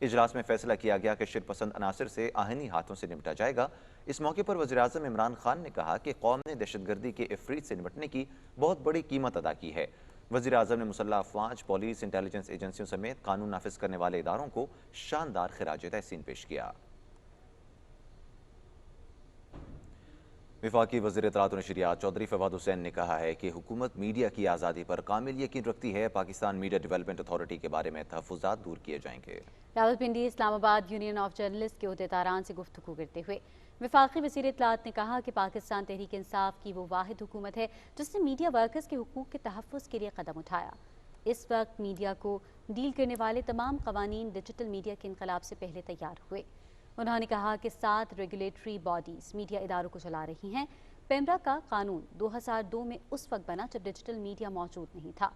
اجلاس میں فیصلہ کیا گیا کہ شرپسند عناصر سے آہنی ہاتھوں سے نمٹا جائے گا۔ اس موقع پر وزیراعظم عمران خان نے کہا کہ قوم نے دہشت گردی کے عفریت سے نمٹنے کی بہت بڑی قیمت ادا کی ہے۔ وزیراعظم نے مسلح افواج، پولیس، انٹیلیجنس ایجنسیوں سمیت قانون نافذ کرنے والے اداروں کو شاندار خراج تحسین پیش کیا۔ وفاقی وزیر اطلاعات و نشریات چودھری فواد حسین نے کہا ہے کہ حکومت میڈیا کی آزادی پر کامل یقین رکھتی ہے۔ پاکستان میڈیا ڈیولپمنٹ اتھارٹی کے بارے میں تحفظات دور کیے جائیں گے۔ راولپنڈی اسلام آباد یونین آف جرنلسٹ کے عہدیداران سے گفتگو کرتے ہوئے وفاقی وزیر اطلاعات نے کہا کہ پاکستان تحریک انصاف کی وہ واحد حکومت ہے جس نے میڈیا ورکرز کے حقوق کے تحفظ کے لیے قدم اٹھایا۔ اس وقت میڈیا کو ڈیل کرنے والے تمام قوانین ڈیجیٹل میڈیا کے انقلاب سے پہلے تیار ہوئے۔ انہوں نے کہا کہ 7 ریگولیٹری باڈیز میڈیا اداروں کو چلا رہی ہیں۔ پیمرا کا قانون 2002 میں اس وقت بنا جب ڈیجیٹل میڈیا موجود نہیں تھا۔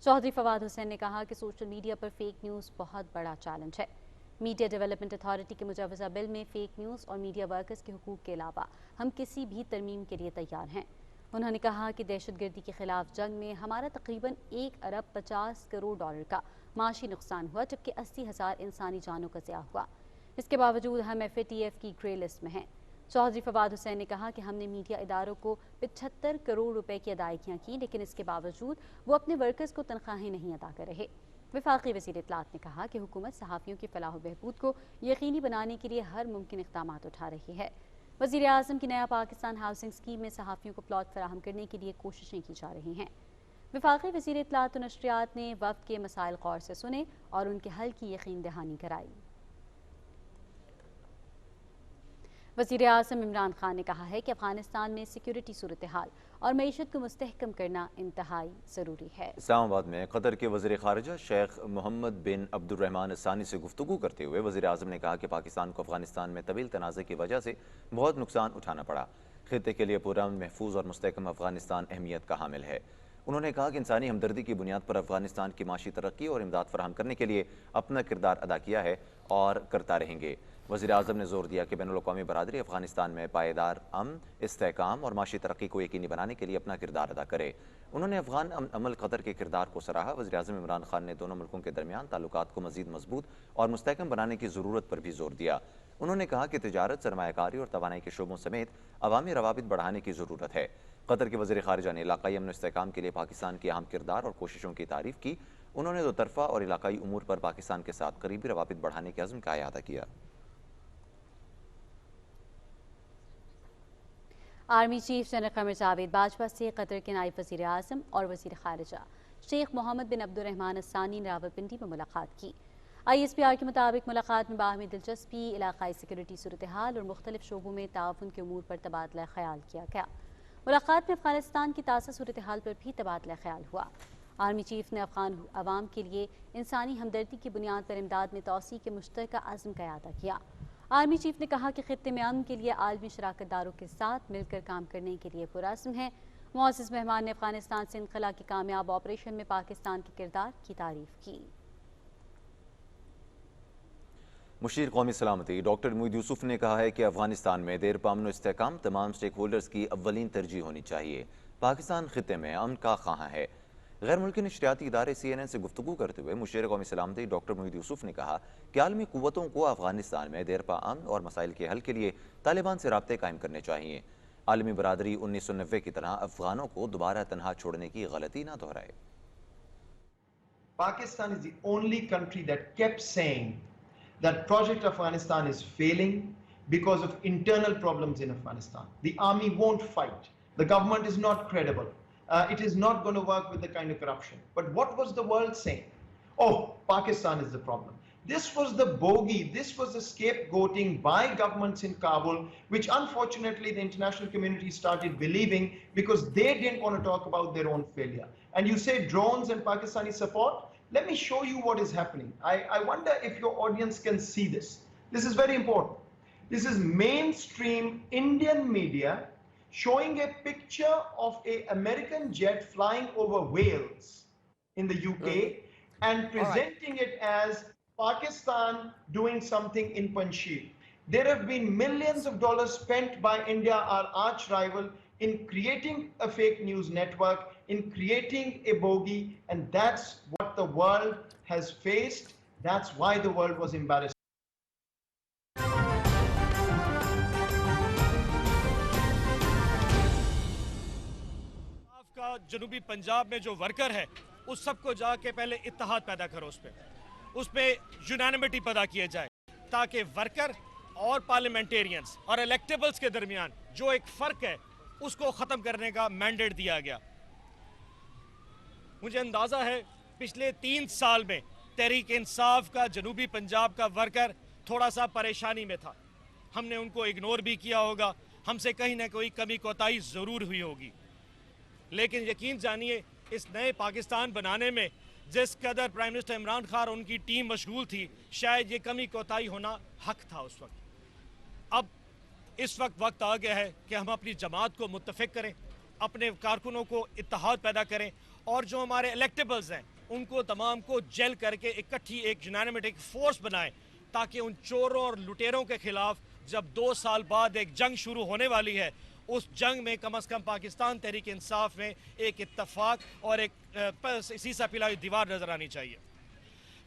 چودھری فواد حسین نے کہا کہ سوشل میڈیا پر فیک نیوز بہت بڑا چیلنج ہے۔ میڈیا ڈیولپمنٹ اتھارٹی کے مجوزہ بل میں فیک نیوز اور میڈیا ورکرز کے حقوق کے علاوہ ہم کسی بھی ترمیم کے لیے تیار ہیں۔ انہوں نے کہا کہ دہشت گردی کے خلاف جنگ میں ہمارا تقریباً 1 ارب 50 کروڑ ڈالر کا معاشی نقصان ہوا جبکہ 80,000 انسانی جانوں کا ضیاع ہوا۔ اس کے باوجود ہم FATF کی گرے لسٹ میں ہیں۔ چودھری فواد حسین نے کہا کہ ہم نے میڈیا اداروں کو 75 کروڑ روپے کی ادائیگیاں کی لیکن اس کے باوجود وہ اپنے ورکرز کو تنخواہیں نہیں ادا کر رہے۔ وفاقی وزیر اطلاعات نے کہا کہ حکومت صحافیوں کی فلاح و بہبود کو یقینی بنانے کے لیے ہر ممکن اقدامات اٹھا رہی ہے۔ وزیر اعظم کی نیا پاکستان ہاؤسنگ اسکیم میں صحافیوں کو پلاٹ فراہم کرنے کے لیے کوششیں کی جا رہی ہیں۔ وفاقی وزیر اطلاعات و نشریات نے وفد کے مسائل غور سے سنے اور ان کے حل کی یقین دہانی کرائی۔ وزیر اعظم عمران خان نے کہا ہے کہ افغانستان میں سیکیورٹی صورتحال اور معیشت کو مستحکم کرنا انتہائی ضروری ہے۔ اسلام آباد میں قطر کے وزیر خارجہ شیخ محمد بن عبد الرحمن الثانی سے گفتگو کرتے ہوئے وزیر اعظم نے کہا کہ پاکستان کو افغانستان میں طویل تنازع کی وجہ سے بہت نقصان اٹھانا پڑا۔ خطے کے لیے پرامن، محفوظ اور مستحکم افغانستان اہمیت کا حامل ہے۔ انہوں نے کہا کہ انسانی ہمدردی کی بنیاد پر افغانستان کی معاشی ترقی اور امداد فراہم کرنے کے لیے اپنا کردار ادا کیا ہے اور کرتا رہیں گے۔ وزیر اعظم نے زور دیا کہ بین الاقوامی برادری افغانستان میں پائیدار امن، استحکام اور معاشی ترقی کو یقینی بنانے کے لیے اپنا کردار ادا کرے۔ انہوں نے افغان عمل قطر کے کردار کو سراہا۔ وزیر اعظم عمران خان نے دونوں ملکوں کے درمیان تعلقات کو مزید مضبوط اور مستحکم بنانے کی ضرورت پر بھی زور دیا۔ انہوں نے کہا کہ تجارت، سرمایہ کاری اور توانائی کے شعبوں سمیت عوامی روابط بڑھانے کی ضرورت ہے۔ قطر کے وزیر خارجہ نے علاقائی امن و استحکام کے لیے پاکستان کے اہم کردار اور کوششوں کی تعریف کی۔ انہوں نے دو طرفہ اور علاقائی امور پر پاکستان کے ساتھ قریبی روابط بڑھانے کے عزم کا اعادہ کیا۔ Army chief general Qamar Javed Bajwa سے قطر کے نائب وزیر اعظم اور وزیر خارجہ شیخ محمد بن عبد الرحمن الثانی نے راولپنڈی میں ملاقات کی۔ ISPR کے مطابق ملاقات میں باہمی دلچسپی، علاقائی سیکورٹی صورتحال اور مختلف شعبوں میں تعاون کے امور پر تبادلہ خیال کیا گیا۔ ملاقات میں افغانستان کی تازہ صورتحال پر بھی تبادلہ خیال ہوا۔ آرمی چیف نے افغان عوام کے لیے انسانی ہمدردی کی بنیاد پر امداد میں توسیع کے مشترکہ عزم کا اعادہ کیا۔ آرمی چیف نے کہا کہ خطے میں امن کے لیے عالمی شراکت داروں کے ساتھ مل کر کام کرنے کے لیے پرعزم ہے۔ معزز مہمان نے افغانستان سے انخلا کے کامیاب آپریشن میں پاکستان کے کردار کی تعریف کی۔ مشیر قومی سلامتی ڈاکٹر موید یوسف نے کہا ہے کہ افغانستان میں دیر پا امن و استحکام تمام سٹیک ہولڈرز کی اولین ترجیح ہونی چاہیے۔ پاکستان خطے میں امن کا خواہاں ہے۔ غیر ملکی نشریاتی ادارے CNN سے گفتگو کرتے ہوئے مشیر قومی سلامتی ڈاکٹر موید یوسف نے کہا کہ عالمی قوتوں کو افغانستان میں دیر پا امن اور مسائل کے حل کے لیے طالبان سے رابطے قائم کرنے چاہیے۔ عالمی برادری 1990 کی طرح افغانوں کو دوبارہ تنہا چھوڑنے کی غلطی نہ دہرائے۔ Pakistan is the only country that kept saying that Project Afghanistan is failing because of internal problems in Afghanistan. The army won't fight. The government is not credible. It is not going to work with the kind of corruption. But what was the world saying? Oh, Pakistan is the problem. This was the bogey, this was the scapegoating by governments in Kabul, which unfortunately the international community started believing because they didn't want to talk about their own failure. And you say drones and Pakistani support? Let me show you what is happening. I wonder if your audience can see this. This is very important. This is mainstream Indian media showing a picture of an American jet flying over Wales in the UK and presenting it as Pakistan doing something in Panjshir. There have been millions of dollars spent by India, our arch rival, in creating a fake news network, in creating a bogey, and that's what the world has faced. That's why the world was embarrassed. کا جنوبی پنجاب میں جو worker ہے اس سب کو جا کے پہلے اتحاد پیدا کرو، اس پہ یونانیمٹی پیدا کیے جائے تاکہ ورکر اور پارلیمنٹیرینز اور الیکٹیبلز کے درمیان جو ایک فرق ہے اس کو ختم کرنے کا مینڈیٹ دیا گیا۔ مجھے اندازہ ہے پچھلے 3 سال میں تحریک انصاف کا جنوبی پنجاب کا ورکر تھوڑا سا پریشانی میں تھا، ہم نے ان کو اگنور بھی کیا ہوگا، ہم سے کہیں نہ کوئی کمی کوتاہی ضرور ہوئی ہوگی، لیکن یقین جانیے اس نئے پاکستان بنانے میں جس قدر پرائم منسٹر عمران خان اور ان کی ٹیم مشغول تھی، شاید یہ کمی کوتاہی ہونا حق تھا اس وقت۔ اب اس وقت آ گیا ہے کہ ہم اپنی جماعت کو متفق کریں، اپنے کارکنوں کو اتحاد پیدا کریں، اور جو ہمارے الیکٹیبلز ہیں ان کو تمام کو جیل کر کے اکٹھی ایک یونانیمیٹک فورس بنائیں، تاکہ ان چوروں اور لٹیروں کے خلاف جب 2 سال بعد ایک جنگ شروع ہونے والی ہے، اس جنگ میں کم از کم پاکستان تحریک انصاف میں ایک اتفاق اور ایک سیسا پلائی دیوار نظر آنی چاہیے۔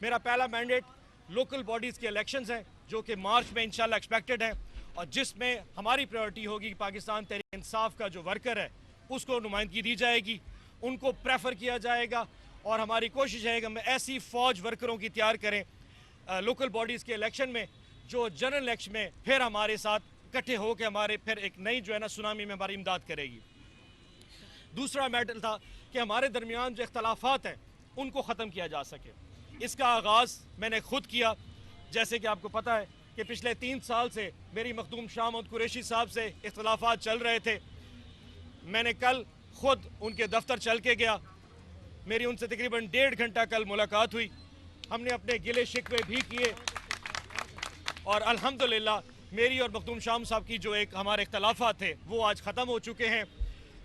میرا پہلا مینڈیٹ لوکل باڈیز کے الیکشنز ہیں جو کہ مارچ میں انشاءاللہ ایکسپیکٹڈ ہیں، اور جس میں ہماری پریورٹی ہوگی کہ پاکستان تحریک انصاف کا جو ورکر ہے اس کو نمائندگی دی جائے گی، ان کو پریفر کیا جائے گا، اور ہماری کوشش ہے کہ ہم ایسی فوج ورکروں کی تیار کریں لوکل باڈیز کے الیکشن میں جو جنرل الیکشن میں پھر ہمارے ساتھ اکٹھے ہو کے ہمارے پھر ایک نئی جو ہے نا سونامی میں ہماری امداد کرے گی۔ دوسرا میٹر تھا کہ ہمارے درمیان جو اختلافات ہیں ان کو ختم کیا جا سکے، اس کا آغاز میں نے خود کیا۔ جیسے کہ آپ کو پتہ ہے کہ پچھلے 3 سال سے میری مخدوم شاہ محمود قریشی صاحب سے اختلافات چل رہے تھے، میں نے کل خود ان کے دفتر چل کے گیا، میری ان سے تقریباً 1.5 گھنٹہ کل ملاقات ہوئی، ہم نے اپنے گلے شکوے بھی کیے، اور الحمدللہ میری اور مخدوم شاہ صاحب کی جو ایک ہمارے اختلافات تھے وہ آج ختم ہو چکے ہیں،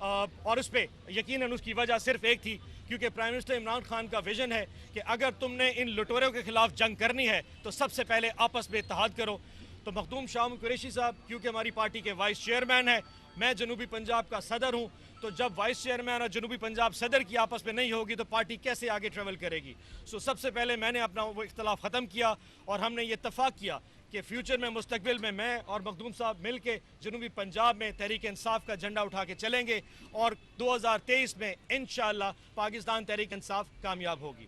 اور اس پہ یقیناً اس کی وجہ صرف ایک تھی، کیونکہ پرائم منسٹر عمران خان کا ویژن ہے کہ اگر تم نے ان لٹوروں کے خلاف جنگ کرنی ہے تو سب سے پہلے آپس میں اتحاد کرو۔ تو مخدوم شاہ قریشی صاحب کیونکہ ہماری پارٹی کے وائس چیئرمین ہیں، میں جنوبی پنجاب کا صدر ہوں، تو جب وائس چیئرمین اور جنوبی پنجاب صدر کی آپس میں نہیں ہوگی تو پارٹی کیسے آگے ٹریول کرے گی؟ سب سے پہلے میں نے اپنا وہ اختلاف ختم کیا، اور ہم نے یہ اتفاق کیا کہ فیوچر میں مستقبل میں اور مخدوم صاحب مل کے جنوبی پنجاب میں تحریک انصاف کا جھنڈا اٹھا کے چلیں گے، اور 2023 میں انشاءاللہ پاکستان تحریک انصاف کامیاب ہوگی۔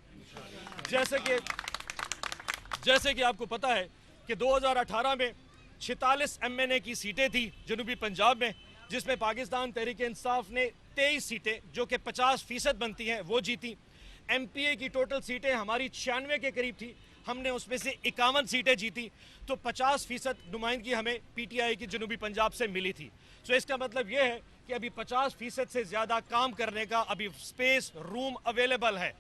جیسے کہ آپ کو پتہ ہے کہ 2018 میں 46 MNA کی سیٹیں تھی جنوبی پنجاب میں، جس میں پاکستان تحریک انصاف نے 23 سیٹیں جو کہ 50% بنتی ہیں وہ جیتی۔ MPA کی ٹوٹل سیٹیں ہماری 96 کے قریب تھی، ہم نے اس میں سے 51 سیٹیں جیتی، تو 50% نمائندگی ہمیں PTI کی جنوبی پنجاب سے ملی تھی۔ اس کا مطلب یہ ہے کہ ابھی 50% سے زیادہ کام کرنے کا ابھی سپیس روم اویلیبل ہے،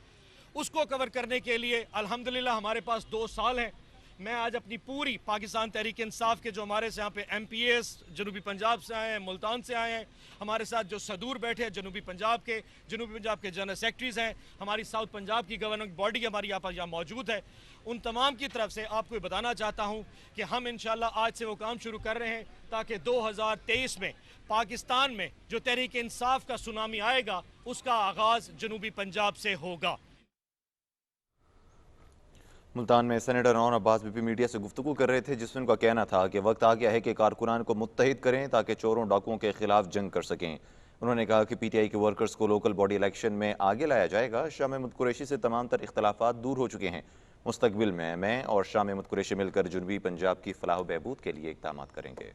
اس کو کور کرنے کے لیے الحمدللہ ہمارے پاس 2 سال ہیں۔ میں آج اپنی پوری پاکستان تحریک انصاف کے جو ہمارے سے یہاں پہ MPAs جنوبی پنجاب سے آئے ہیں، ملتان سے آئے ہیں، ہمارے ساتھ جو صدور بیٹھے ہیں جنوبی پنجاب کے جنرل سیکٹریز ہیں، ہماری ساؤتھ پنجاب کی گورننگ باڈی ہماری یہاں موجود ہے، ان تمام کی طرف سے آپ کو بتانا چاہتا ہوں کہ ہم انشاءاللہ آج سے وہ کام شروع کر رہے ہیں تاکہ 2023 میں پاکستان میں جو تحریک انصاف کا سونامی آئے گا اس کا آغاز جنوبی پنجاب سے ہوگا۔ ملتان میں سینیٹر انور عباس بی پی میڈیا سے گفتگو کر رہے تھے، جس میں ان کا کہنا تھا کہ وقت آ گیا ہے کہ کارکنان کو متحد کریں تاکہ چوروں ڈاکوؤں کے خلاف جنگ کر سکیں۔ انہوں نے کہا کہ PTI کے ورکرز کو لوکل باڈی الیکشن میں آگے لایا جائے گا۔ شاہ محمود قریشی سے تمام تر اختلافات دور ہو چکے ہیں، مستقبل میں اور شاہ محمود قریشی مل کر جنوبی پنجاب کی فلاح و بہبود کے لیے اقدامات کریں گے۔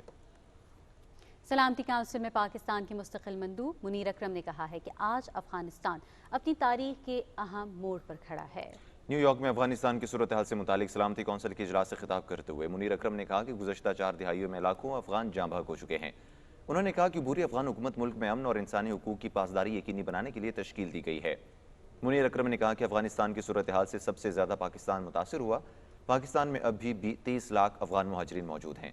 سلامتی کونسل میں پاکستان کے مستقل مندوب منیر اکرم نے کہا ہے کہ آج افغانستان اپنی تاریخ کے اہم موڑ پر کھڑا ہے۔ نیو یارک میں افغانستان کی صورتحال سے متعلق سلامتی کونسل کے اجلاس سے خطاب کرتے ہوئے منیر اکرم نے کہا کہ گزشتہ 4 دہائیوں میں لاکھوں افغان جاں بحق ہو چکے ہیں۔ انہوں نے کہا کہ عبوری افغان حکومت ملک میں امن اور انسانی حقوق کی پاسداری یقینی بنانے کے لیے تشکیل دی گئی ہے۔ منیر اکرم نے کہا کہ افغانستان کی صورتحال سے سب سے زیادہ پاکستان متاثر ہوا۔ پاکستان میں اب بھی 30 لاکھ افغان مہاجرین موجود ہیں۔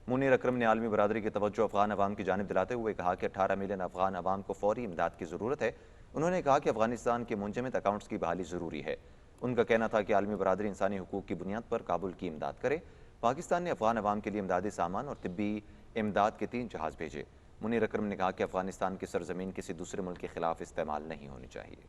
منیر اکرم نے عالمی برادری کی توجہ افغان عوام کی جانب دلاتے ہوئے کہا کہ 18 ملین افغان عوام کو فوری امداد کی ضرورت ہے۔ انہوں نے کہا کہ افغانستان کے منجمد اکاؤنٹس کی بحالی ضروری ہے۔ ان کا کہنا تھا کہ عالمی برادری انسانی حقوق کی بنیاد پر کابل کی امداد کرے۔ پاکستان نے افغان عوام کے لیے امدادی سامان اور طبی امداد کے 3 جہاز بھیجے۔ منیر اکرم نے کہا کہ افغانستان کی سرزمین کسی دوسرے ملک کے خلاف استعمال نہیں ہونی چاہیے۔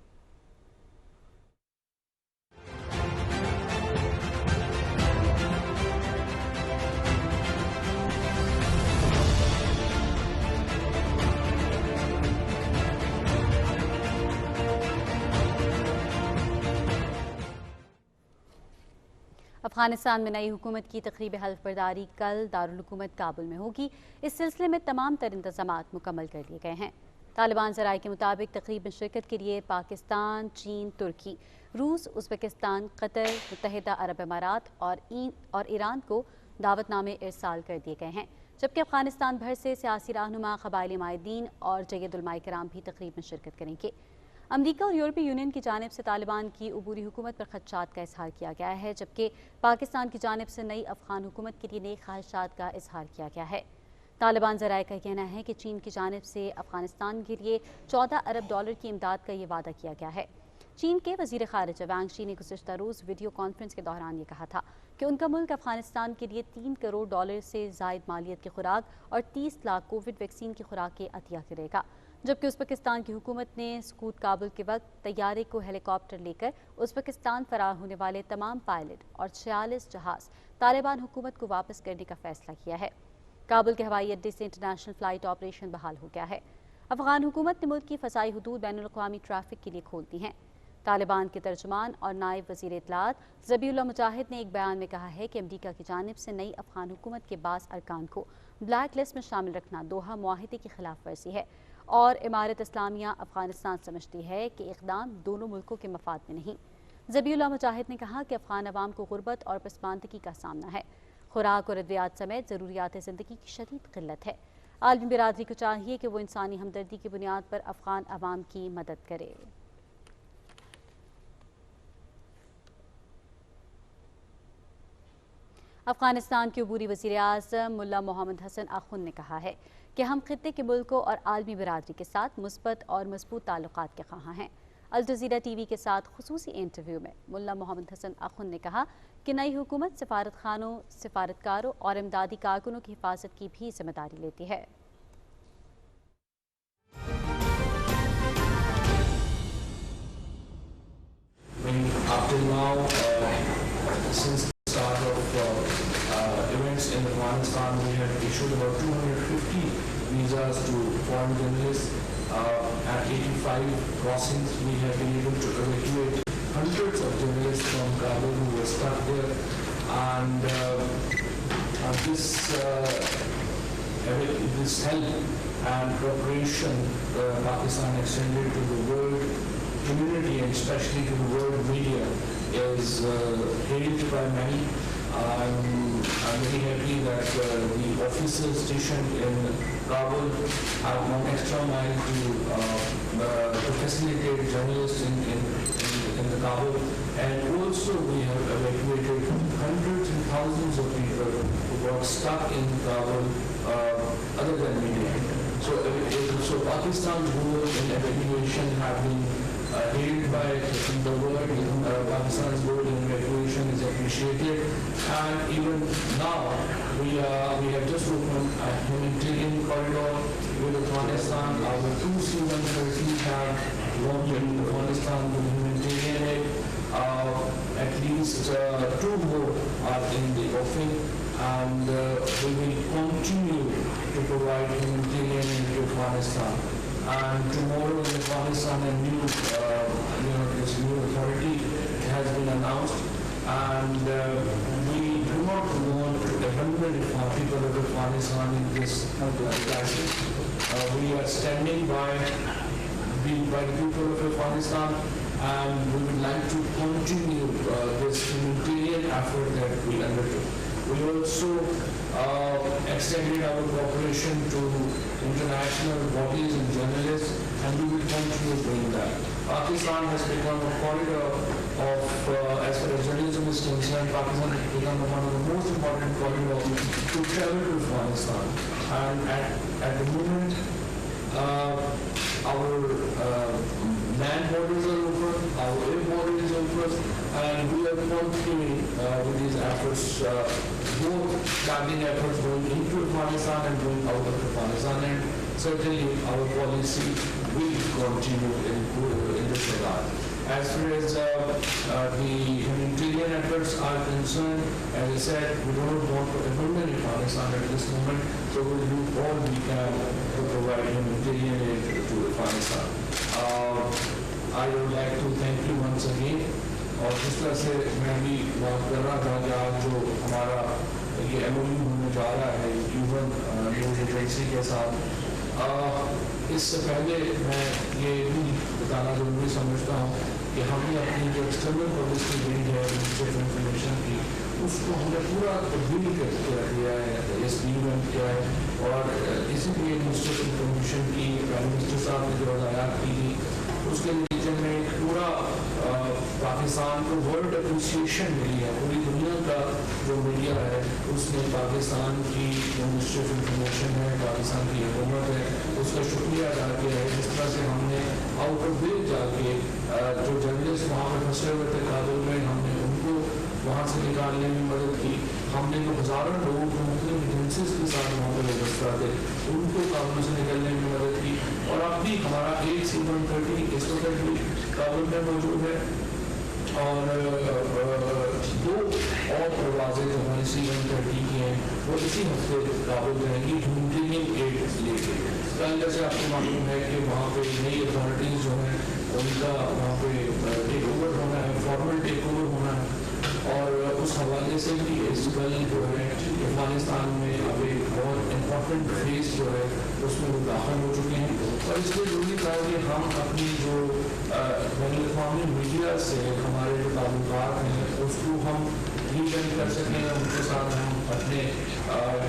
افغانستان میں نئی حکومت کی تقریب حلف برداری کل دارالحکومت کابل میں ہوگی۔ اس سلسلے میں تمام تر انتظامات مکمل کر لیے گئے ہیں۔ طالبان ذرائع کے مطابق تقریب میں شرکت کے لیے پاکستان، چین، ترکی، روس، ازبکستان، قطر، متحدہ عرب امارات اور ایران کو دعوت نامے ارسال کر دیے گئے ہیں، جبکہ افغانستان بھر سے سیاسی رہنما، قبائلی مائدین اور جید علماء کرام بھی تقریب میں شرکت کریں گے۔ امریکہ اور یورپی یونین کی جانب سے طالبان کی عبوری حکومت پر خدشات کا اظہار کیا گیا ہے، جبکہ پاکستان کی جانب سے نئی افغان حکومت کے لیے نئی خواہشات کا اظہار کیا گیا ہے۔ طالبان ذرائع کا کہنا ہے کہ چین کی جانب سے افغانستان کے لیے 14 ارب ڈالر کی امداد کا یہ وعدہ کیا گیا ہے۔ چین کے وزیر خارجہ وانگ شی نے گزشتہ روز ویڈیو کانفرنس کے دوران یہ کہا تھا کہ ان کا ملک افغانستان کے لیے 3 کروڑ ڈالر سے زائد مالیت کی خوراک اور 30 لاکھ کووڈ ویکسین کی خوراک عطیہ کرے گا، جبکہ ازبکستان کی حکومت نے سکوت کابل کے وقت طیارے کو ہیلی کاپٹر لے کر ازبکستان فرار ہونے والے تمام پائلٹ اور 46 جہاز طالبان حکومت کو واپس کرنے کا فیصلہ کیا ہے۔ کابل کے ہوائی اڈے سے انٹرنیشنل فلائٹ آپریشن بحال ہو گیا ہے۔ افغان حکومت نے ملک کی فضائی حدود بین الاقوامی ٹریفک کے لیے کھول دی ہیں۔ طالبان کے ترجمان اور نائب وزیر اطلاعات ذبیح اللہ مجاہد نے ایک بیان میں کہا ہے کہ امریکہ کی جانب سے نئی افغان حکومت کے بعض ارکان کو بلیک لسٹ میں شامل رکھنا دوحہ معاہدے کی خلاف ورزی ہے اور امارت اسلامیہ افغانستان سمجھتی ہے کہ اقدام دونوں ملکوں کے مفاد میں نہیں۔ ذبیح اللہ مجاہد نے کہا کہ افغان عوام کو غربت اور پسماندگی کا سامنا ہے، خوراک اور ادویات سمیت ضروریات زندگی کی شدید قلت ہے۔ عالمی برادری کو چاہیے کہ وہ انسانی ہمدردی کی بنیاد پر افغان عوام کی مدد کرے۔ افغانستان کے عبوری وزیر اعظم ملا محمد حسن آخوند نے کہا ہے کہ ہم خطے کے ملکوں اور عالمی برادری کے ساتھ مثبت اور مضبوط تعلقات کے خواہاں ہیں۔ الجزیرہ ٹی وی کے ساتھ خصوصی انٹرویو میں ملا محمد حسن آخوند نے کہا کہ نئی حکومت سفارت خانوں، سفارتکاروں اور امدادی کارکنوں کی حفاظت کی بھی ذمہ داری لیتی ہے۔ Since the start of events in Afghanistan, we have issued about 250 visas to foreign journalists. At 85 crossings, we have been able to evacuate hundreds of journalists from Kabul who were stuck there. And this help and cooperation Pakistan extended to the world community and especially to the world media is hailed by many. I'm very happy that the officers stationed in Kabul have gone extra mile to facilitate journalists in the Kabul, and also we have evacuated hundreds and thousands of people who got stuck in Kabul other than media. So Pakistan's role in evacuation have been hailed by the world. Pakistan's role in evacuation is appreciated, and even now we have just opened a humanitarian corridor with Afghanistan. Our 2 C-130s have launched in Afghanistan with humanitarian aid. At least 2 more are in the offing, and we will continue to provide humanitarian aid to Afghanistan. And tomorrow in Afghanistan a this new authority has been announced, and we do not want to abandon people of Afghanistan in this crisis. We are standing by the people of Afghanistan, and we would like to continue this humanitarian effort that we undertook. We also extended our cooperation to international bodies and journalists, and we will continue doing that. Pakistan has become a corridor of, as far as journalism is concerned, Pakistan has become one of the most important corridors to travel to Afghanistan. And at the moment, our land borders are open, our air border is open, and we are continuing with these efforts, both traveling efforts going into Afghanistan and going out of Afghanistan, and certainly our policy will continue in this regard. As far as the humanitarian efforts are concerned, as I said, we don't want to abandon Afghanistan at this moment, so we will do all we can to provide humanitarian aid to Afghanistan. I would like to thank you once again اور جس طرح سے میں بھی بات کر رہا تھا کہ آج جو ہمارا یہ ایم او یو ہونے جا رہا ہے کیوبن نیوز ایجنسی کے ساتھ، اس سے پہلے میں یہ بھی بتانا ضروری سمجھتا ہوں کہ ہم نے اپنی جو ایکسٹرنل پالیسی دی ہے منسٹری آف انفارمیشن کی، اس کو ہم نے پورا تبدیل کر کے رکھ دیا ہے، اس ریویمپ کیا ہے، اور اسی لیے منسٹری آف انفارمیشن کی پرائم منسٹر صاحب نے جو ہدایات کی تھی اس کے نتیجے میں ایک پورا پاکستان کو ورلڈ اپریسیشن ملی ہے. پوری دنیا کا جو میڈیا ہے اس نے پاکستان کی جو منسٹری آف انفارمیشن ہے، پاکستان کی حکومت ہے، اس کا شکریہ ادا کیا ہے. جس طرح سے ہم نے آؤٹ آف ویل جا کے جو جرنلسٹ وہاں پہ پھنسے ہوئے تھے کابل میں، ہم نے ان کو وہاں سے نکالنے میں مدد کی. ہم نے جو ہزاروں لوگوں کو مختلف ایجنسیز کے ساتھ وہاں پہ وابستہ تھے ان کو کابل سے نکلنے میں مدد کی. اور اب بھی ہمارا ایک C-130 اس وقت بھی کابل میں موجود ہے، اور دو اور پروازیں جو ہماری C-130 کی ہیں وہ اسی ہفتے کابل رہیں گی ہیومینیٹیرین ایڈ لے کے. کل جیسے آپ کو معلوم ہے کہ وہاں پہ نئی اتھارٹیز جو ہیں ان کا وہاں پہ ٹیک اوور ہونا ہے، فارمل ٹیک اوور ہونا ہے، اور اس حوالے سے بھی اس کل جو ہے افغانستان میں اب ایک بہت امپورٹنٹ فیز جو ہے اس میں وہ داخل ہو چکے ہیں. اور اس لیے ضروری تھا کہ ہم اپنی جو بین الاقوامی میڈیا سے ہمارے جو تعلقات ہیں اس کو ہم ریویو کر سکیں، ان کے ساتھ ہم اپنے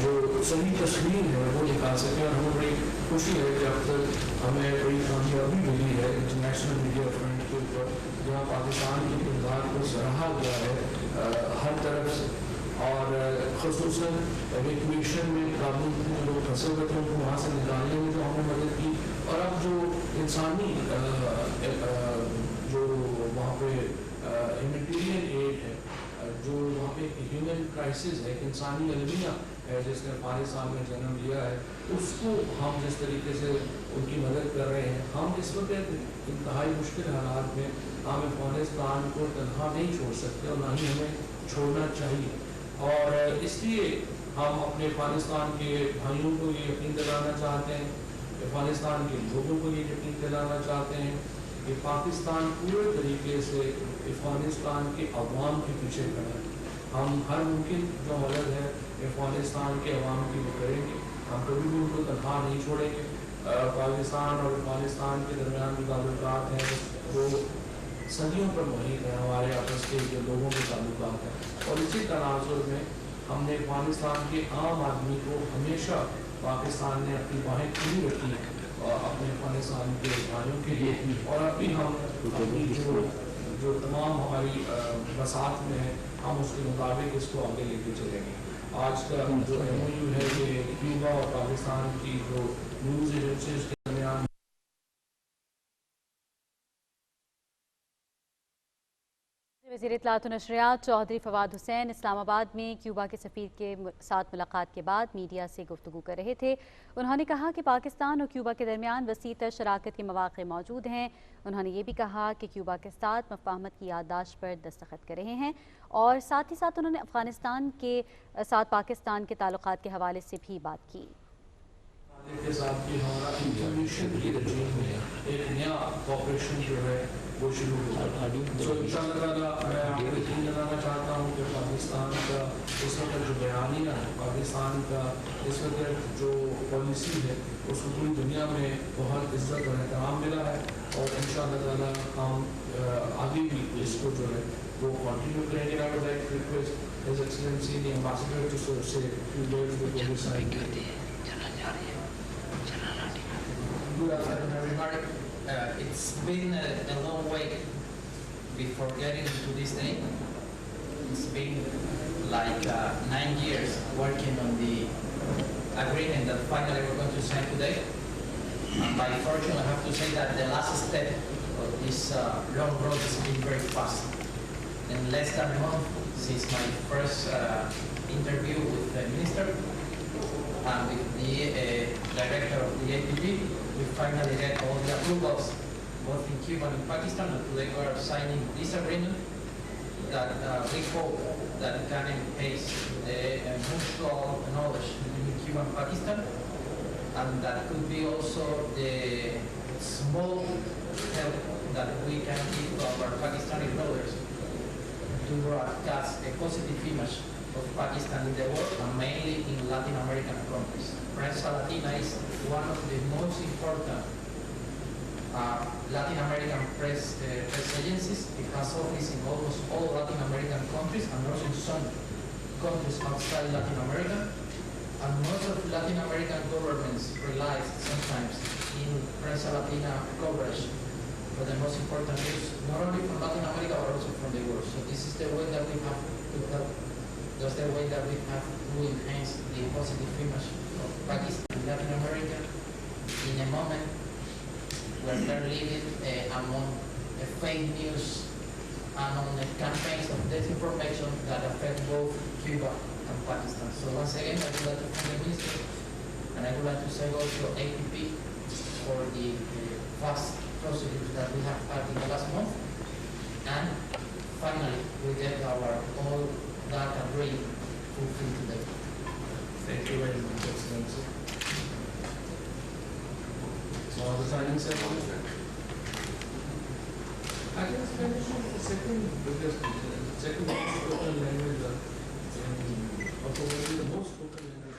جو صحیح تصویر ہے وہ دکھا سکیں. اور ہمیں بڑی خوشی ہے کہ اب تک ہمیں بڑی کامیابی ملی ہے انٹرنیشنل میڈیا فرنٹ کے اوپر، جہاں پاکستان کی کردار کو سراہا گیا ہے ہر طرف سے. اور خصوصاً ایویکویشن میں کابل میں لوگ پھنسے ہوئے تھے ان کو وہاں سے نکالنے میں جو ہم نے مدد کی. اور اب جو انسانی جو وہاں پہ ہیومینیٹیرین ایڈ ہے، جو وہاں پہ ہیومن کرائسس ہے، ایک انسانی المیہ ہے جس نے افغانستان میں جنم لیا ہے، اس کو ہم جس طریقے سے ان کی مدد کر رہے ہیں. ہم اس وقت انتہائی مشکل حالات میں ہم افغانستان کو تنہا نہیں چھوڑ سکتے اور نہ ہی ہمیں چھوڑنا چاہیے. اور اس لیے ہم اپنے افغانستان کے بھائیوں کو یہ یقین دلانا چاہتے ہیں، افغانستان کے لوگوں کو یہ یقین دلانا چاہتے ہیں کہ پاکستان پورے طریقے سے افغانستان کے عوام کے پیچھے کھڑا ہے. ہم ہر ممکن جو مدد ہے افغانستان کے عوام کی وہ کریں گے. ہم کبھی بھی ان کو تنہا نہیں چھوڑیں گے. پاکستان اور افغانستان کے درمیان جو تعلقات ہیں وہ صدیوں پر محیط ہیں، ہمارے آپس کے جو لوگوں کے تعلقات ہیں. اور اسی تناظر میں ہم نے افغانستان کے عام آدمی کو ہمیشہ پاکستان نے اپنی باہیں کھلی رکھی ہیں اپنے افغانستان کے بھائیوں کے لیے. اور اب بھی ہم اپنی جو تمام ہماری بساط میں ہے ہم اس کے مطابق اس کو آگے لے کے چلیں گے. آج کا جو ایم او یو ہے کہ کیوبا اور پاکستان کی جو نیوز ایجنسیز کے درمیان وزیر اطلاعات و نشریات چودھری فواد حسین اسلام آباد میں کیوبا کے سفیر کے ساتھ ملاقات کے بعد میڈیا سے گفتگو کر رہے تھے. انہوں نے کہا کہ پاکستان اور کیوبا کے درمیان وسیع تر شراکت کے مواقع موجود ہیں. انہوں نے یہ بھی کہا کہ کیوبا کے ساتھ مفاہمت کی یادداشت پر دستخط کر رہے ہیں، اور ساتھ ہی ساتھ انہوں نے افغانستان کے ساتھ پاکستان کے تعلقات کے حوالے سے بھی بات کی. کے ساتھ بھی ہمارا انفارمیشن کی رجیم میں ایک نیا کوآپریشن جو ہے وہ شروع ہوگا. تو ان شاء اللہ میں آپ کو یقین دلانا چاہتا ہوں کہ پاکستان کا اس وقت جو بیانیہ ہے، پاکستان کا اس وقت جو پالیسی ہے اس کو پوری دنیا میں بہت عزت اور احترام ملا ہے. اور ان شاء اللہ تعالیٰ ہم آگے بھی اس کو جو ہے وہ کنٹینیو کریں گے. I would like to request His Excellency the Ambassador to say a few words before we sign. Good afternoon, everybody. It's been a long way before getting to this day. It's been like 9 years working on the agreement that finally we're going to sign today. And by fortune, I have to say that the last step of this long road has been very fast. In less than a month since my first interview with the minister and with the director of the APG, we finally get all the approvals, both in Cuba and in Pakistan, and today we are signing this agreement that we hope that can enhance the mutual knowledge between Cuba and Pakistan, and that could be also the small help that we can give to our Pakistani brothers to broadcast a positive image of Pakistan in the world, and mainly in Latin American countries. Prensa Latina is one of the most important Latin American press agencies. It has offices in almost all Latin American countries and also in some countries outside Latin America. And most of Latin American governments rely sometimes in Prensa Latina coverage for the most important news, not only from Latin America but also from the world. So this is the way that we have to help. That's the way that we have to enhance the positive image of Pakistan in Latin America in a moment where they're living among fake news and on the campaigns of disinformation that affect both Cuba and Pakistan. So once again, I would like to thank the Minister, and I would like to thank also APP for the fast procedures that we have had in the last month. And finally, we get our all data ready fulfilled today. Thank you very much, Excellency. So the signing ceremony. I can Spanish is the second biggest, second most spoken language the most spoken language.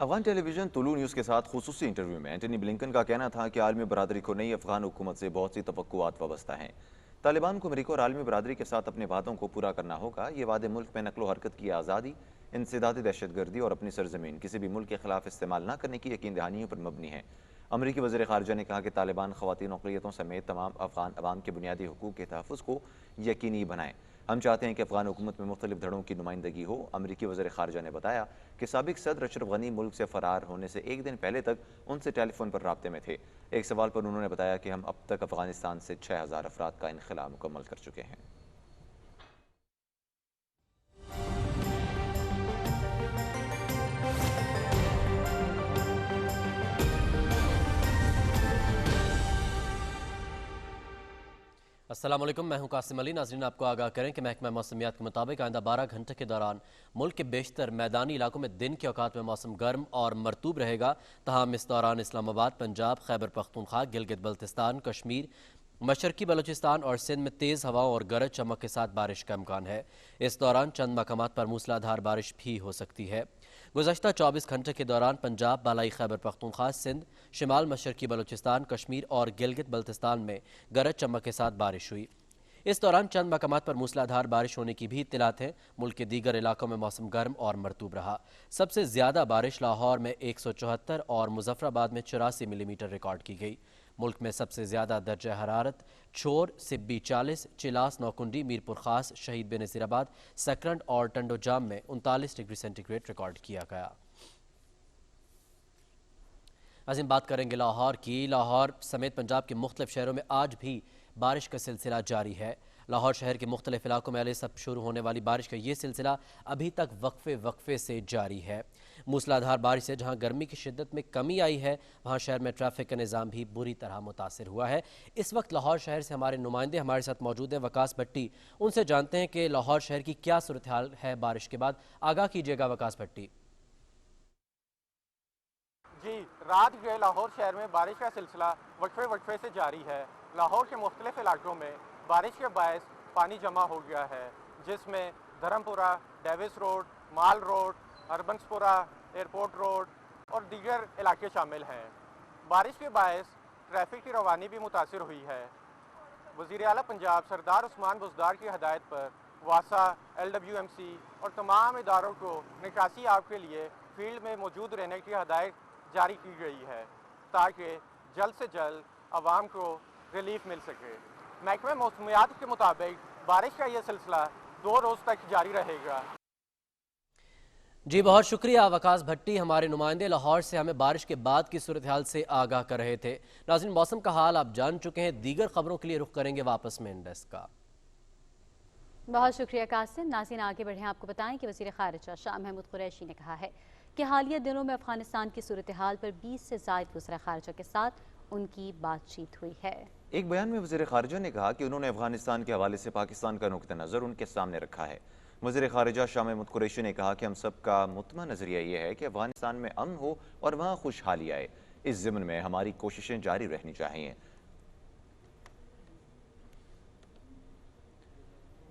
Afghan television Tolo news کے ساتھ خصوصی interview میں Antony Blinken کا کہنا تھا کہ عالمی برادری کو نئی افغان حکومت سے بہت سی توقعات وابستہ ہیں۔ طالبان کو امریکہ اور عالمی برادری کے ساتھ اپنے وعدوں کو پورا کرنا ہوگا۔ یہ وعدے ملک میں نقل و حرکت کی آزادی، انسدادی دہشت گردی اور اپنی سرزمین کسی بھی ملک کے خلاف استعمال نہ کرنے کی یقین دہانیوں پر مبنی ہیں۔ امریکی وزیر خارجہ نے کہا کہ طالبان خواتین و اقلیتوں سمیت تمام افغان عوام کے بنیادی حقوق کے تحفظ کو یقینی بنائیں۔ ہم چاہتے ہیں کہ افغان حکومت میں مختلف دھڑوں کی نمائندگی ہو۔ امریکی وزیر خارجہ نے بتایا کہ سابق صدر اشرف غنی ملک سے فرار ہونے سے ایک دن پہلے تک ان سے ٹیلی فون پر رابطے میں تھے۔ ایک سوال پر انہوں نے بتایا کہ ہم اب تک افغانستان سے 6000 افراد کا انخلا مکمل کر چکے ہیں۔ السلام علیکم، میں ہوں قاسم علی۔ ناظرین آپ کو آگاہ کریں کہ محکمہ موسمیات کے مطابق آئندہ 12 گھنٹے کے دوران ملک کے بیشتر میدانی علاقوں میں دن کے اوقات میں موسم گرم اور مرطوب رہے گا، تاہم اس دوران اسلام آباد، پنجاب، خیبر پختونخوا، گلگت بلتستان، کشمیر، مشرقی بلوچستان اور سندھ میں تیز ہواؤں اور گرج چمک کے ساتھ بارش کا امکان ہے۔ اس دوران چند مقامات پر موسلادھار بارش بھی ہو سکتی ہے۔ گزشتہ 24 گھنٹے کے دوران پنجاب، بالائی خیبر پختونخوا، سندھ، شمال مشرقی بلوچستان، کشمیر اور گلگت بلتستان میں گرج چمک کے ساتھ بارش ہوئی۔ اس دوران چند مقامات پر موسلادھار بارش ہونے کی بھی اطلاعات ہیں۔ ملک کے دیگر علاقوں میں موسم گرم اور مرطوب رہا۔ سب سے زیادہ بارش لاہور میں 174 اور مظفر آباد میں 84 ملی میٹر ریکارڈ کی گئی۔ ملک میں سب سے زیادہ درجہ حرارت چھور، سبی 40، چلاس، نوکنڈی، میرپور خاص، شہید بے نظیر آباد، سکرنڈ اور ٹنڈو جام میں 39 ڈگری سینٹی گریڈ ریکارڈ کیا گیا۔ عظیم بات کریں گے لاہور کی۔ لاہور سمیت پنجاب کے مختلف شہروں میں آج بھی بارش کا سلسلہ جاری ہے۔ لاہور شہر کے مختلف علاقوں میں علیہ سب شروع ہونے والی بارش کا یہ سلسلہ ابھی تک وقفے سے جاری ہے۔ موسلادھار بارش سے جہاں گرمی کی شدت میں کمی آئی ہے، وہاں شہر میں ٹریفک کا نظام بھی بری طرح متاثر ہوا ہے۔ اس وقت لاہور شہر سے ہمارے نمائندے ہمارے ساتھ موجود ہیں، وکاس بھٹی۔ ان سے جانتے ہیں کہ لاہور شہر کی کیا صورتحال ہے بارش کے بعد۔ آگاہ کیجیے گا وکاس بھٹی۔ جی، رات گئے لاہور شہر میں بارش کا سلسلہ وقفے سے جاری ہے۔ لاہور کے مختلف علاقوں میں بارش کے باعث پانی جمع ہو گیا ہے، جس میں دھرمپورہ، ڈیوس روڈ، مال روڈ، اربنسپورہ، ایئرپورٹ روڈ اور دیگر علاقے شامل ہیں۔ بارش کے باعث ٹریفک کی روانی بھی متاثر ہوئی ہے۔ وزیر اعلیٰ پنجاب سردار عثمان بزدار کی ہدایت پر واسا، LWMC اور تمام اداروں کو نکاسی آب کے لیے فیلڈ میں موجود رہنے کی ہدایت جاری کی گئی ہے تاکہ جلد سے جلد عوام کو ریلیف مل سکے۔ محکمہ موسمیات کے مطابق بارش کا یہ سلسلہ 2 روز تک جاری رہے گا۔ جی بہت شکریہ وکاس بھٹی، ہمارے نمائندے لاہور سے ہمیں بارش کے بعد کی صورتحال سے آگاہ کر رہے تھے۔ ناظرین، موسم کا حال آپ جان چکے ہیں، دیگر خبروں کے لیے رخ کریں گے واپس مین ڈیسک کا۔ بہت شکریہ قاسم۔ ناظرین آگے بڑھیں، آپ کو بتائیں کہ وزیر خارجہ شاہ محمود قریشی نے کہا ہے کہ حالیہ دنوں میں افغانستان کی صورتحال پر 20 سے زائد وزراء خارجہ کے ساتھ ان کی بات چیت ہوئی ہے۔ ایک بیان میں وزیر خارجہ نے کہا کہ انہوں نے افغانستان کے حوالے سے پاکستان کا نقطہ نظر ان کے سامنے رکھا ہے۔ وزیر خارجہ شاہ محمود قریشی نے کہا کہ ہم سب کا مطمئن نظریہ یہ ہے کہ افغانستان میں امن ہو اور وہاں خوشحالی آئے۔ اس ضمن میں ہماری کوششیں جاری رہنی چاہیے۔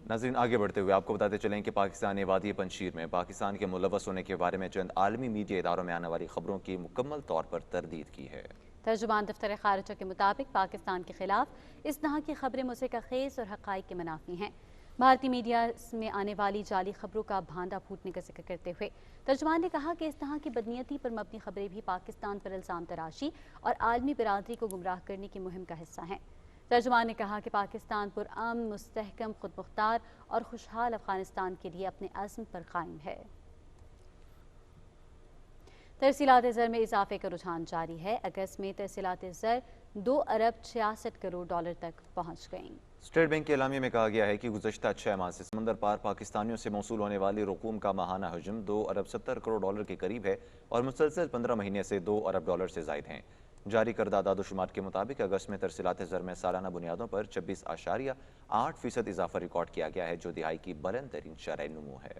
ناظرین آگے بڑھتے ہوئے آپ کو بتاتے چلیں کہ پاکستان نے وادی پنجشیر میں پاکستان کے ملوث ہونے کے بارے میں چند عالمی میڈیا اداروں میں آنے والی خبروں کی مکمل طور پر تردید کی ہے۔ ترجمان دفتر خارجہ کے مطابق پاکستان کے خلاف اس طرح کی خبریں مضحکہ خیز اور حقائق کے منافی ہیں۔ بھارتی میڈیا میں آنے والی جعلی خبروں کا بھانڈا پھوٹنے کا ذکر کرتے ہوئے ترجمان نے کہا کہ اس طرح کی بدنیتی پر مبنی خبریں بھی پاکستان پر الزام تراشی اور عالمی برادری کو گمراہ کرنے کی مہم کا حصہ ہیں۔ ترجمان نے کہا کہ پاکستان پرامن، مستحکم، خود مختار اور خوشحال افغانستان کے لیے اپنے عزم پر قائم ہے۔ ترسیلات زر میں اضافے کا رجحان جاری ہے۔ اگست میں ترسیلات زر 2 ارب 66 کروڑ ڈالر تک پہنچ گئیں۔ اسٹیٹ بینک کے اعلامیے میں کہا گیا ہے کہ گزشتہ 6 ماہ سے سمندر پار پاکستانیوں سے موصول ہونے والی رقوم کا ماہانہ حجم 2 ارب 70 کروڑ ڈالر کے قریب ہے اور مسلسل 15 مہینے سے 2 ارب ڈالر سے زائد ہیں۔ جاری کردہ اعداد و شمار کے مطابق اگست میں ترسیلات زر میں سالانہ بنیادوں پر 26.8% اضافہ ریکارڈ کیا گیا ہے، جو دہائی کی بلند ترین شرح نمو ہے۔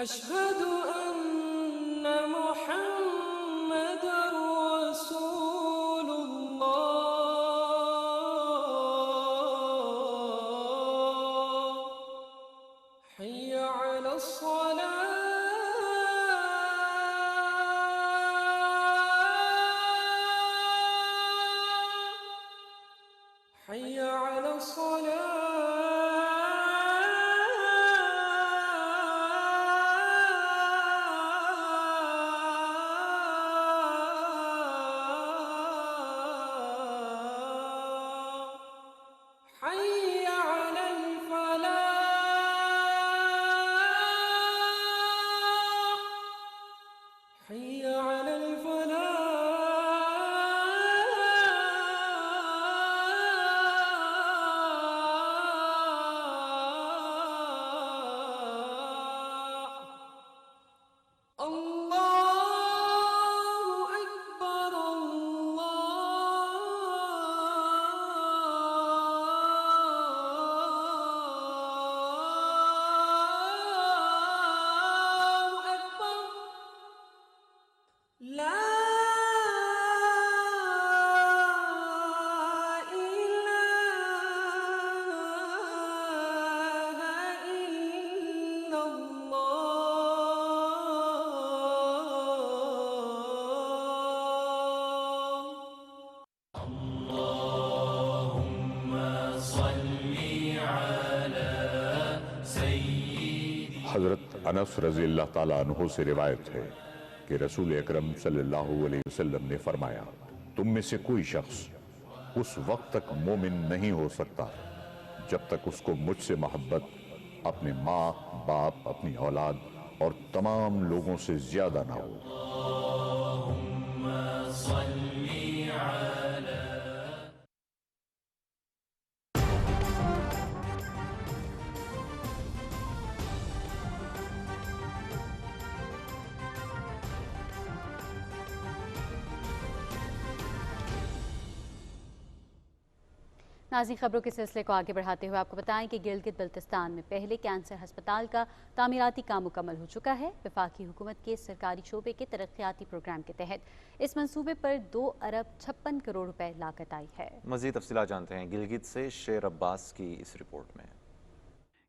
أشهد أن محمدًا رسول الله حي على الصلاة حي على الصلاة حي على الفلاح حي على الفلاح الله أكبر الله أكبر لا إله إلا حضرت انس رضی اللہ تعالیٰ عنہ سے روایت ہے کہ رسول اکرم صلی اللہ علیہ وسلم نے فرمایا تم میں سے کوئی شخص اس وقت تک مومن نہیں ہو سکتا جب تک اس کو مجھ سے محبت اپنے ماں باپ اپنی اولاد اور تمام لوگوں سے زیادہ نہ ہو۔ ناظرین، خبروں کے سلسلے کو آگے بڑھاتے ہوئے آپ کو بتائیں کہ گلگت بلتستان میں پہلے کینسر ہسپتال کا تعمیراتی کام مکمل ہو چکا ہے۔ وفاقی حکومت کے سرکاری شعبے کے ترقیاتی پروگرام کے تحت اس منصوبے پر 2 ارب 56 کروڑ روپے لاگت آئی ہے۔ مزید تفصیلات جانتے ہیں گلگت سے شیر عباس کی اس رپورٹ میں۔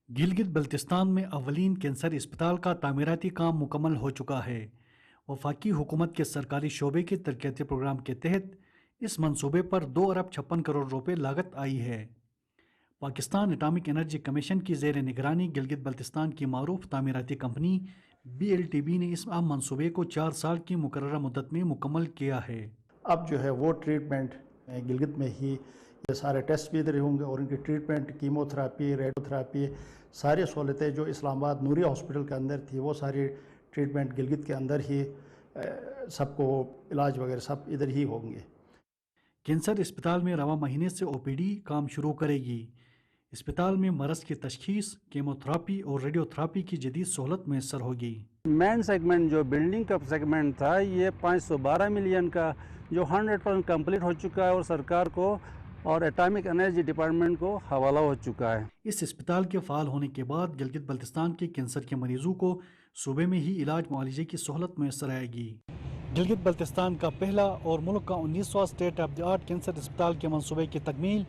گلگت بلتستان میں اولین کینسر اسپتال کا تعمیراتی کام مکمل ہو چکا ہے۔ وفاقی حکومت کے سرکاری شعبے کے ترقیاتی پروگرام کے تحت اس منصوبے پر 2 ارب 56 کروڑ روپے لاگت آئی ہے۔ پاکستان اٹامک انرجی کمیشن کی زیر نگرانی گلگت بلتستان کی معروف تعمیراتی کمپنی BLTB نے اس اہم منصوبے کو 4 سال کی مقررہ مدت میں مکمل کیا ہے۔ اب جو ہے وہ ٹریٹمنٹ گلگت میں ہی یہ سارے ٹیسٹ بھی ادھر ہوں گے اور ان کی treatment chemo therapy radio therapy ساری سہولتیں جو اسلام آباد نوریہ ہاسپٹل کے اندر تھی وہ ساری ٹریٹمنٹ گلگت کے اندر ہی سب کو علاج وغیرہ سب ادھر ہی ہوں گے۔ کینسر اسپتال میں رواں مہینے سے OPD کام شروع کرے گی۔ اسپتال میں مرض کی تشخیص، کیمو تھراپی اور ریڈیو تھراپی کی جدید سہولت میسر ہوگی۔ مین سیگمنٹ جو بلڈنگ کا سیگمنٹ تھا یہ 512 ملین کا جو 100% کمپلیٹ ہو چکا ہے اور سرکار کو اور اٹامک انرجی ڈپارٹمنٹ کو حوالہ ہو چکا ہے۔ اس اسپتال کے فعال ہونے کے بعد گلگت بلتستان کے کینسر کے مریضوں کو صوبے میں ہی علاج معالجے کی سہولت میسر آئے گی۔ گلگت بلتستان کا پہلا اور ملک کا 19واں state of the art cancer اسپتال کے منصوبے کی تکمیل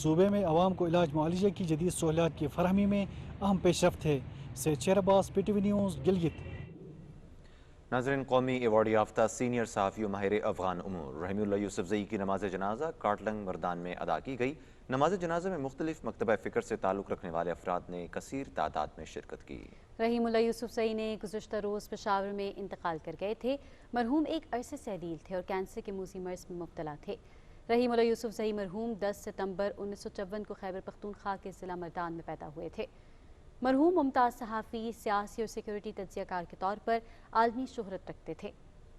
صوبے میں عوام کو علاج معالجے کی جدید سہولیات کی فراہمی میں اہم پیش رفت ہے۔ سید شیر عباس، PTV نیوز، گلگت۔ ناظرین، قومی ایوارڈ یافتہ سینئر صحافی و ماہر افغان امور رحیم اللہ یوسف زئی کی نماز جنازہ کارٹلنگ مردان میں ادا کی گئی۔ نماز جنازہ میں مختلف مکتبہ فکر سے تعلق رکھنے والے افراد نے کثیر تعداد میں شرکت کی۔ رحیم اللہ یوسف زئی نے گزشتہ روز پشاور میں انتقال کر گئے تھے۔ مرحوم ایک عرصے سے علیل تھے اور کینسر کے موذی مرض میں مبتلا تھے۔ رحیم اللہ یوسف زئی مرحوم 10 ستمبر 1954 کو خیبر پختونخوا کے ضلع مردان میں پیدا ہوئے تھے۔ مرحوم ممتاز صحافی، سیاسی اور سیکیورٹی تجزیہ کار کے طور پر عالمی شہرت رکھتے تھے۔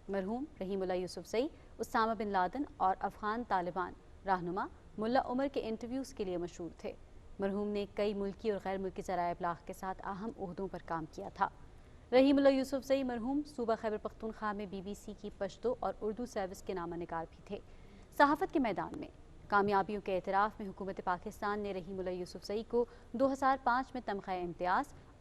مرحوم رحیم اللہ یوسف زئی اسامہ بن لادن اور افغان طالبان رہنما ملا عمر کے انٹرویوز کے لیے مشہور تھے۔ مرحوم نے کئی ملکی اور غیر ملکی ذرائع ابلاغ کے ساتھ اہم عہدوں پر کام کیا تھا۔ رحیم اللہ یوسف زئی مرحوم صوبہ خیبر پختونخوا میں BBC کی پشتو اور اردو سروس کے نامہ نگار بھی تھے۔ صحافت کے میدان میں کامیابیوں کے اعتراف میں حکومت پاکستان نے رحیم اللہ یوسف زئی کو 2005 میں تمغہ امتیاز